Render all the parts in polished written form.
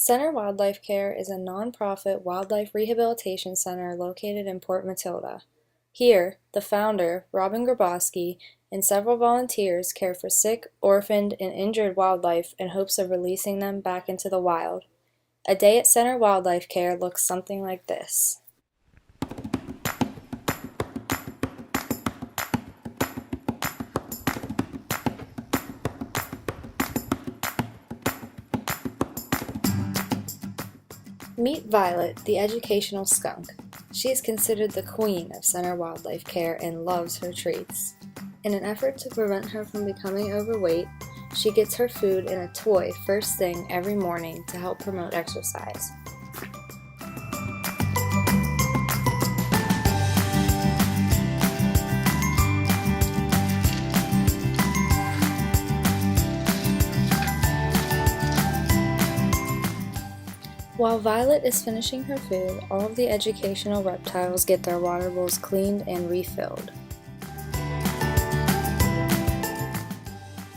Center Wildlife Care is a nonprofit wildlife rehabilitation center located in Port Matilda. Here, the founder, Robin Grabowski, and several volunteers care for sick, orphaned, and injured wildlife in hopes of releasing them back into the wild. A day at Center Wildlife Care looks something like this. Meet Violet, the educational skunk. She is considered the queen of Center Wildlife Care and loves her treats. In an effort to prevent her from becoming overweight, she gets her food in a toy first thing every morning to help promote exercise. While Violet is finishing her food, all of the educational reptiles get their water bowls cleaned and refilled.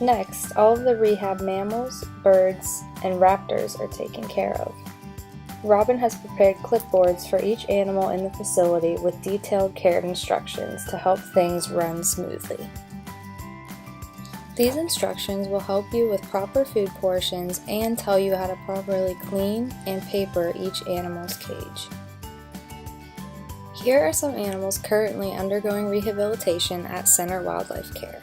Next, all of the rehab mammals, birds, and raptors are taken care of. Robin has prepared clipboards for each animal in the facility with detailed care instructions to help things run smoothly. These instructions will help you with proper food portions and tell you how to properly clean and paper each animal's cage. Here are some animals currently undergoing rehabilitation at Center Wildlife Care.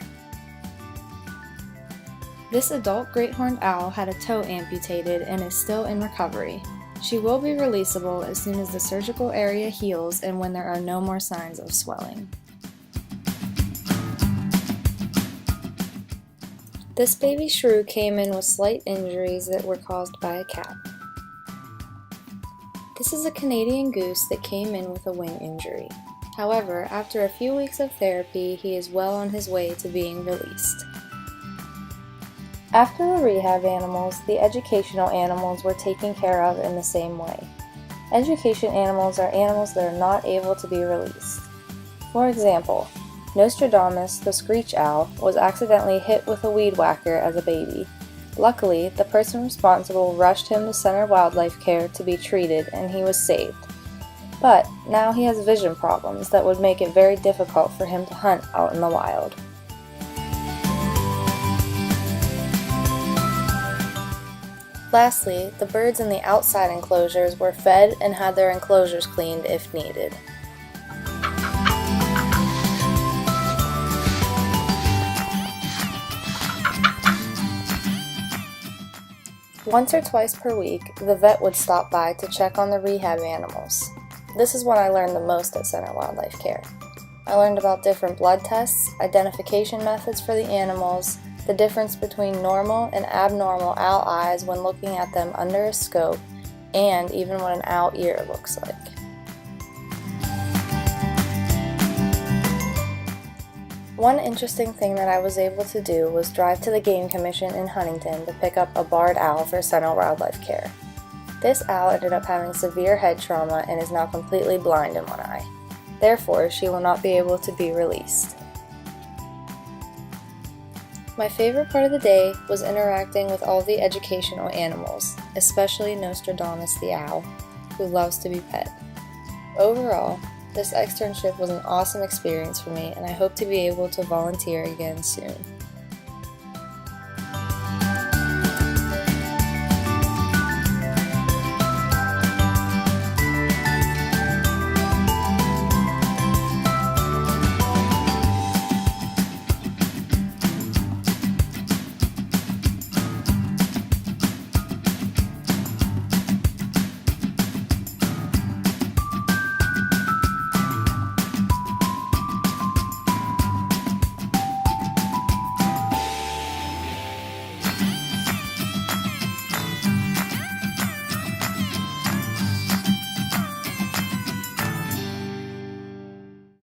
This adult great horned owl had a toe amputated and is still in recovery. She will be releasable as soon as the surgical area heals and when there are no more signs of swelling. This baby shrew came in with slight injuries that were caused by a cat. This is a Canadian goose that came in with a wing injury. However, after a few weeks of therapy, he is well on his way to being released. After the rehab animals, the educational animals were taken care of in the same way. Education animals are animals that are not able to be released. For example, Nostradamus, the screech owl, was accidentally hit with a weed whacker as a baby. Luckily, the person responsible rushed him to Center Wildlife Care to be treated and he was saved. But now he has vision problems that would make it very difficult for him to hunt out in the wild. Lastly, the birds in the outside enclosures were fed and had their enclosures cleaned if needed. Once or twice per week, the vet would stop by to check on the rehab animals. This is when I learned the most at Center Wildlife Care. I learned about different blood tests, identification methods for the animals, the difference between normal and abnormal owl eyes when looking at them under a scope, and even what an owl ear looks like. One interesting thing that I was able to do was drive to the Game Commission in Huntington to pick up a barred owl for Center Wildlife Care. This owl ended up having severe head trauma and is now completely blind in one eye. Therefore, she will not be able to be released. My favorite part of the day was interacting with all the educational animals, especially Nostradamus the owl, who loves to be pet. Overall, this externship was an awesome experience for me, and I hope to be able to volunteer again soon.